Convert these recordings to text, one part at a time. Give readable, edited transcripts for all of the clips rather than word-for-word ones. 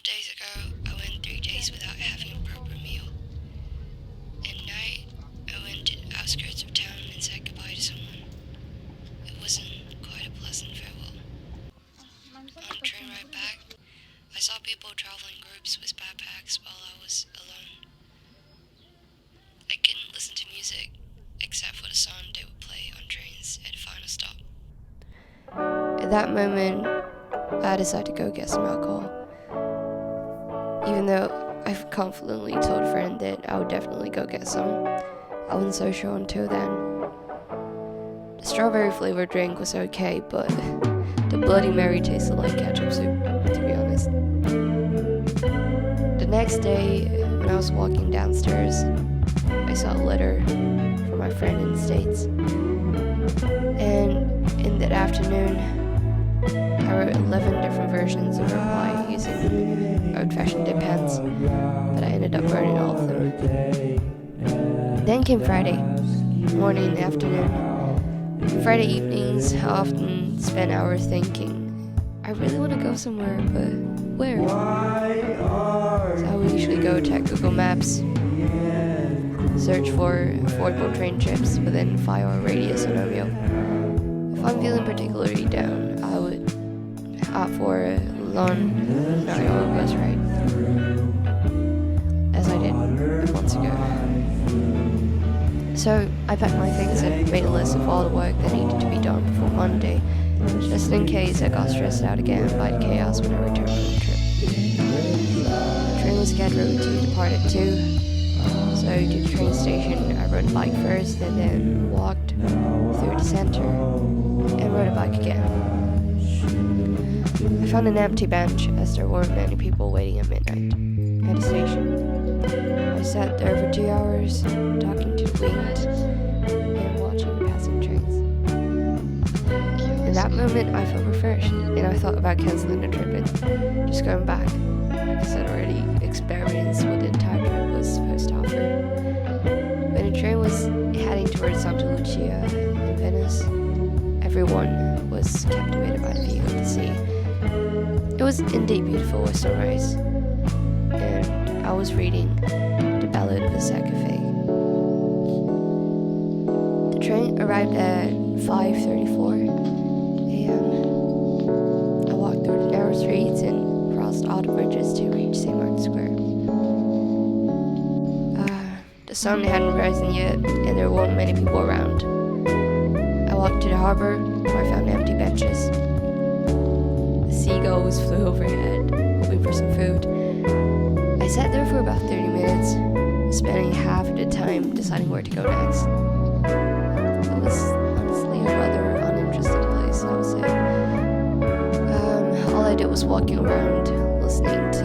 days ago, I went 3 days without having a proper meal. At night, I went to the outskirts of town and said goodbye to someone. It wasn't quite a pleasant farewell. On the train ride back, I saw people traveling in groups with backpacks while I was alone. I couldn't listen to music, except for the song they would play on trains at the final stop. At that moment, I decided to go get some alcohol. Even though I've confidently told a friend that I would definitely go get some, I wasn't so sure until then. The strawberry flavored drink was okay, but the Bloody Mary tasted like ketchup soup, to be honest. The next day, when I was walking downstairs, I saw a letter from my friend in the States. And in that afternoon, I wrote 11 different versions of a reply using old-fashioned dip pens, but I ended up burning all of them. Then came Friday, morning and afternoon. Friday evenings, I often spend hours thinking, I really want to go somewhere, but where? So I would usually go check Google Maps, search for affordable train trips within a 5-hour radius of Romeo. If I'm feeling particularly down, I would opt for a long 9-hour bus ride, as I did months ago. So I packed my things and made a list of all the work that needed to be done before Monday, just in case I got stressed out again by the chaos when I returned from the trip. The train was scheduled to depart at 2, so to the train station I rode a bike first and then walked through the center and rode a bike again. I found an empty bench as there weren't many people waiting at midnight at the station. I sat there for 2 hours, talking to the wind and watching the passing trains. In that moment, I felt refreshed, and I thought about canceling the trip and just going back, because I'd already experienced what the entire trip was supposed to offer. When the train was heading towards Santa Lucia in Venice, everyone was captivated by the view of the sea. It was indeed beautiful with sunrise, and I was reading The Ballad of the Cafe. The train arrived at 5:34 a.m. I walked through the narrow streets and crossed all the bridges to reach St. Mark's Square. The sun hadn't risen yet, and there weren't many people around. I walked to the harbor, where I found empty benches. The seagulls flew overhead, hoping for some food. I sat there for about 30 minutes, spending half of the time deciding where to go next. It was honestly a rather uninteresting place, I would say. All I did was walking around, listening to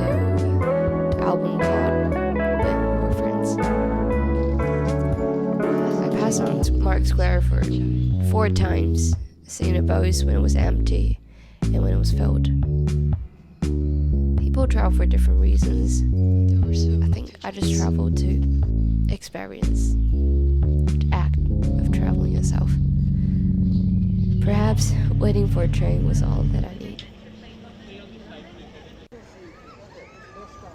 the album called When We're Friends. I passed on Mark Square for 4 times, seeing it both when it was empty and when it was filled. People travel for different reasons. I think I just traveled to experience the act of traveling itself. Perhaps waiting for a train was all that I needed.